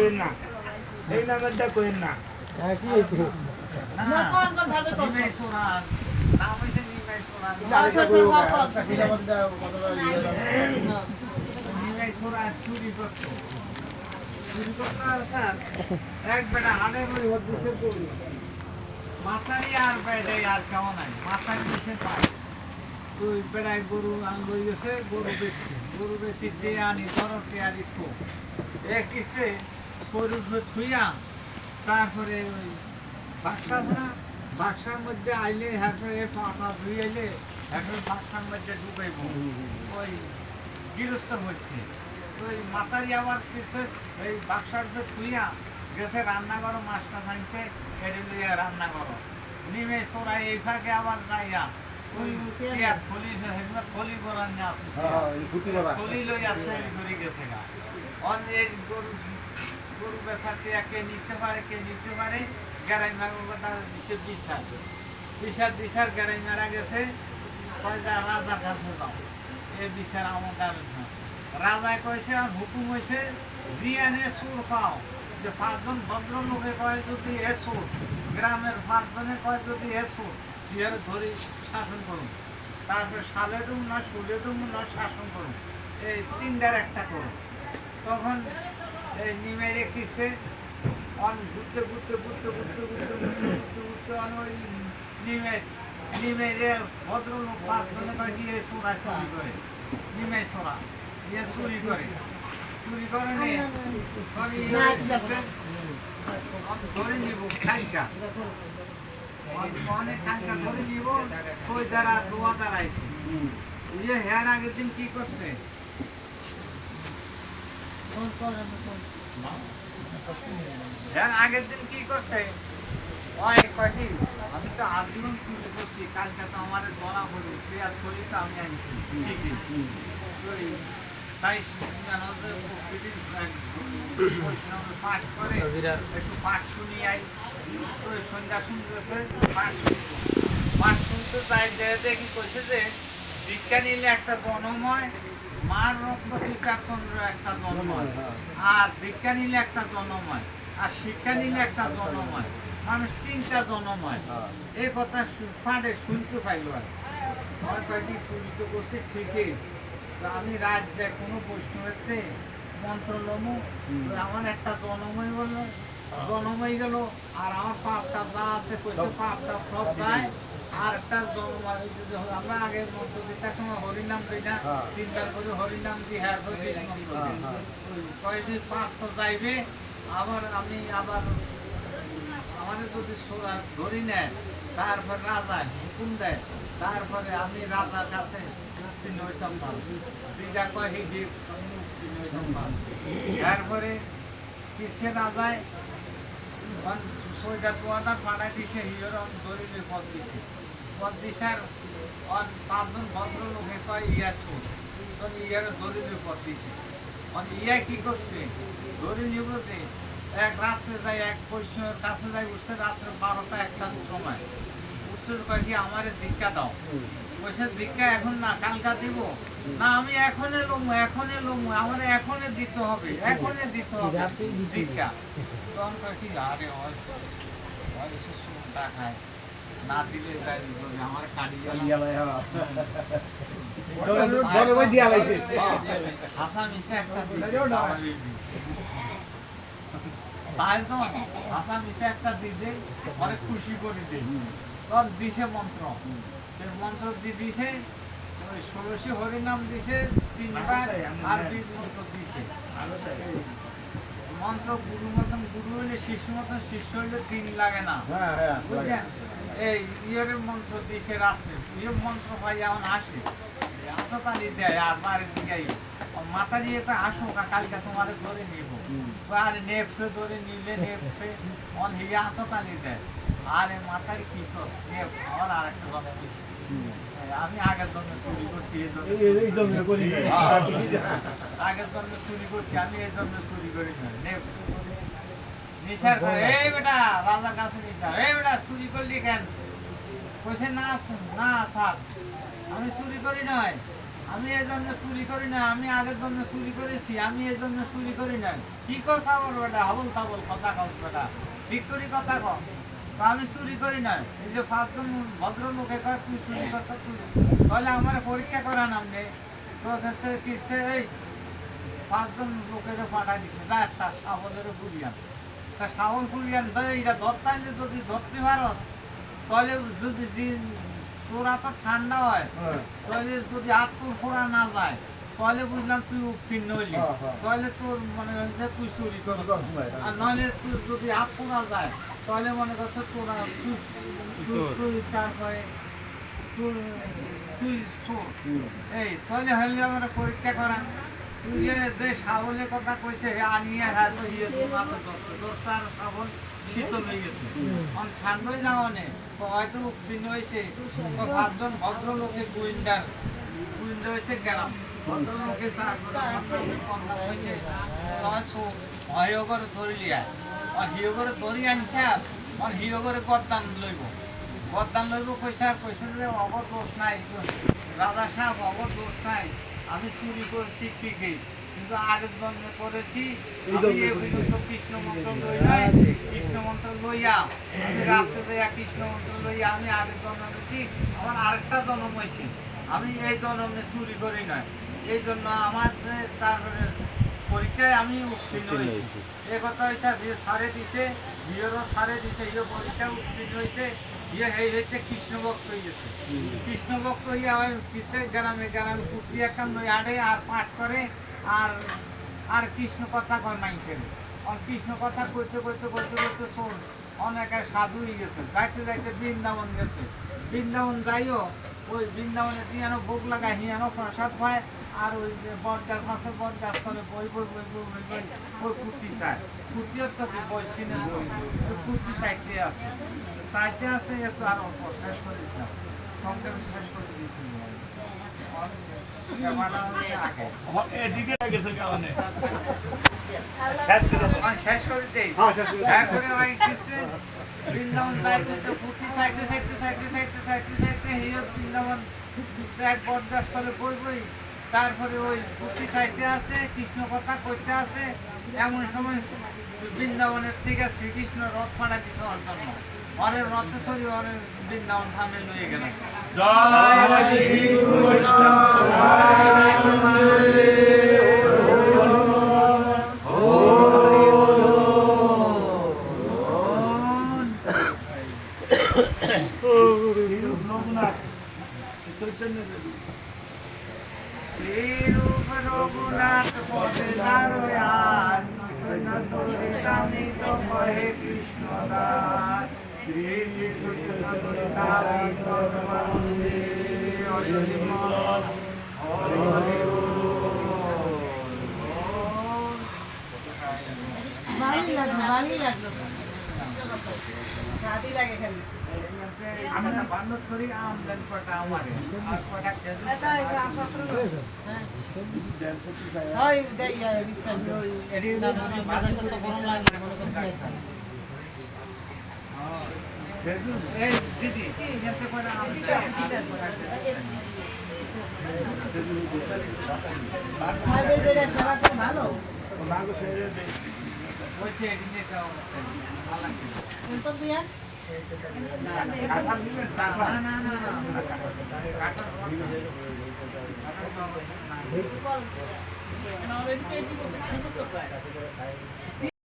কইেন না, এই নামটা কইেন না। হ্যাঁ কি হয়েছে? মাথারি আর বেড়াই আর কেমন নাই মাথারি বেশি পায় তুই বেড়াই গরু লই গেছে গরু বেশি দিয়ে আনি ধরো পেয়ারি খো এক কিসে গরু থুইয়া তারপরে ওই বাক্সা না বাক্সার মধ্যে আইলে হ্যাঁ পাটা ধুই আইলে এখন বাক্সার মধ্যে ঢুকাইব ওই গৃহস্থ হচ্ছে ওই মাথারি আবার কিছু ওই বাক্সার যে থুইয়া গেছে রান্না করো মাছটা ভাঙছে কেটে লইয়া রান্না করো নিমে সরাই এই ফাঁকে আবার যাইয়া ওই থলি করার না থলি লইয়া তৈরি করে গেছে গা অনেক গরু বেচাতে কে নিতে পারে গ্যারাই মারার কথা বিচার গ্যারাই মারা গেছে কয়টা রাজার কাছে যাও এ বিচার আমার কারণ রাজায় কয়েছে আর হুকুম হয়েছে বিয়ানে সুর পাও যে 5 জন ভদ্রলোকে কয় যদি এ সুর গ্রামের 5 জনে কয় যদি এ সুর ইহার ধরে শাসন করুন তারপরে সালেডুম না সুলেডুম না শাসন করুন এই 3টার একটা করুন তখন এই নিমে রেখেছে অন ঘুরতে অন ওই নিমে ভদ্রলোক 5 জনে কয় দিয়ে সোরা চুরি করে নিমে সোরা দিয়ে চুরি করে ধরে নিব কালকা অনেক কালকা ধরে নিব ওই দ্বারা দোয়া দাঁড়াইছে ইয়ে হ্যার আগের দিন কি করছে হ্যাঁ আগের দিন কি করছে ওই কয়টি আমি তো আজীবন চুরি করছি কালকা তো আমার ধরা হলো পেঁয়াজ করি তো আমি আনছি তাই পাঠ করে একটু পাঠ শুনি আই সন্ধ্যা শুনতেছে পাঠ শুনতে তাই দেখি কইছে যে বিজ্ঞান নিলে একটা জনময় মার রক্ত চন্দ্র একটা জনময় আর বিজ্ঞান নিলে একটা জনময় আর শিক্ষা নিলে একটা জনময় মানুষ 3টা জনময় এই কথা পাঠে শুনতে পাইল আর আমার কয়েকটি শুনিত করছে ঠিকই আমি রাত যাই কোনো বৈষ্ণবেতে মন্ত্র লমু আমার একটা জনময় বলল জনময় গেল আর আমার পাপটা যা আছে কইছে পাপটা সব যায় আর একটা জনময় যদি আমরা আগের মন্ত্র দিতে সময় হরিনাম দিই না 3বার করে হরিনাম দিই হ্যাঁ কয়েকদিন পাপ তো যাইবে আবার আমি আবার আমাদের যদি ধরি নেয় তারপর রাজা হুকুম দেয় তারপরে আমি রাজার কাছে তারপরে কিসে রাজায় সোজা তোয়াদার পাঠাই দিছে হিরোর দরিলে পদ দিছার 5 জন ভদ্রলোকে কয় ইয়া সুর তখন ইয়ার দরিলে পদ দিছে ইয়া কি করছে ধরে নিবতে এক রাত্রে যায় এক বৈষ্ণবের কাছে যায় উঠছে রাত্রে 12টা 1টার সময় উঠছে কয় কি আমারে দীক্ষা দাও পয়সা দীক্ষা এখন না কালকা দিব না আমি এখনই লমু আমার এখনই দিতে হবে দীক্ষা তখন কয় কি আরে এসে সুরটা খায় না দিলে আমার হাসা মিশে একটা হাসা মিশে একটা দিতে অনেক খুশি করে দিই তখন দিছে মন্ত্র মন্ত্র দিছে 16 হরিনাম দিছে 3বার আর বীজ মন্ত্র দিছে মন্ত্র গুরু মতন গুরু হইলে শিষ্য মতন শিষ্য হইলে 3 লাগে না বুঝলেন এই ইয়ের মন্ত্র দিছে রাত্রে ইয়ে মন্ত্র পাই এখন আসে আততালি দেয় আর বাড়ির দিকে মাথা দিয়ে তো আসো কালকে তোমার ধরে নিব আর নেপসে ধরে নিলে নেপসে অন হিয়া আততালি দেয় আরে মাথার কি কস নেপ আমার আর একটা কথা দিছে আমি আগের জন্য চুরি করছি এই জন্য করি আগের জন্য চুরি করছি আমি এই জন্য চুরি করি না নিশার করে এই বেটা রাজার কাছে নিশার এই বেটা চুরি করলি কেন কইছে না স্যার আমি চুরি করি নয় আমি এই জন্য চুরি করি না, আমি আগের জন্য চুরি করেছি, আমি এই জন্য চুরি করি না। কি কথা আমার বেটা, হাবল তাবল কথা কও বেটা, ঠিক করে কথা কও। তো আমি চুরি করি না। এই যে 5 জন ভদ্রলোকে কয় তুই চুরি করছ, তাহলে আমার পরীক্ষা করা নামনে তো হচ্ছে কিসে এই 5 জন লোকের পাঠা দিছে, যা একটা সাবলের পুরিয়ান, তা সাবল পুরিয়ান এইটা ধরতাইলে যদি ধরতে পারস, তাহলে যদি তোরা তো ঠান্ডা হয়, তাহলে যদি হাত তোর ফোড়া না যায়, তাহলে বুঝলাম তুই উত্তীর্ণ হইলি, তাহলে তোর মনে হচ্ছে তুই চুরি করছ। আর নইলে তুই যদি হাত ফোড়া যায়, তাহলে মনে করছে তোরা তুই তারপরে তুই চোর। এই তাহলে হইলে আমরা পরীক্ষা করা। তুই যে সাবলের কথা কইছে আনিয়ে হ্যাঁ তো ইয়ে মাত্র 10টার সাবল শীতল হয়ে গেছে, ঠান্ডায় যাওয়া নেই, হয়তো উত্তীর্ণ হয়েছে। 5 জন ভদ্রলোকে গোয়েন্দা হয়েছে গ্রাম ভদ্রলোকে হয়েছে, ভয় করে ধরি লিয়া আর হিও করে ধরি আনছে, আর হিও করে গদ্দান লইব, পয়সা অবর দোষ নাই, রাজা সাহেব অবর দোষ নাই, আমি চুরি করছি ঠিকই, কিন্তু আগের জন্মে করেছি। কৃষ্ণ মন্ত্র লইয়া আমি রাত্রে লইয়া কৃষ্ণ মন্ত্র লইয়া আমি আগের জন্ম হয়েছি, আমার আরেকটা জন্ম হয়েছি, আমি এই জন্মে চুরি করি না। এই জন্য আমার তারপরে পরীক্ষায় আমি উত্তীর্ণ হয়েছি। এ কথা হয়েছে যে সারে দিছে, বিয়েরও সারে দিছে, ইয়ে পরীক্ষা উত্তীর্ণ হয়েছে, ইয়ে হয়েছে কৃষ্ণ ভক্ত হয়েছে। কৃষ্ণ ভক্ত হয়ে আবার কিসে গ্রামে গ্রামে পুত্রী একটা নই আড়ে আর পাঠ করে, আর কৃষ্ণ কথা কর মাইছেন। আর কৃষ্ণ কথা করতে করতে করতে করতে শোন অনেকের সাধু হয়ে গেছে, যাইতে যাইতে বৃন্দাবন গেছে। বৃন্দাবন যাইও ওই বৃন্দাবনে হিয়ানো ভোগ লাগায়, হিয়ানো প্রসাদ হয়, আর ওই বট গাছ আছে, বট গাছ তলে বই ওই পুঁতি চায়, পুঁতিও তো কি বই সিনে বই, ওই পুঁতি সাইডে আছে, এত আর অল্প শেষ করে দিতাম, সংক্ষেপে শেষ করে দিতাম। এদিকে গেছে কারণে শেষ করে দেই, তারপরে ওই কিছু বৃন্দাবন যাইতে তো পুঁতি সাইডে হিরো বৃন্দাবন এক বট গাছ তলে বই, তারপরে ওই পুঁতি সাইডে আছে, কৃষ্ণ কথা কইতে আছে। এমন সময় বৃন্দাবনের থেকে শ্রীকৃষ্ণ রথ পাড়া কিছু অর্জন অরের রথে সরি অরের বৃন্দাবন থামে লয়ে গেল। শ্রীরূপ রঘুনাথ পদে নারায়ণ, আমি তো কহে কৃষ্ণ দাস, শ্রী শ্রী আমি না বান্ধব করি আমদানি কটা আমার আর কটা ভালো না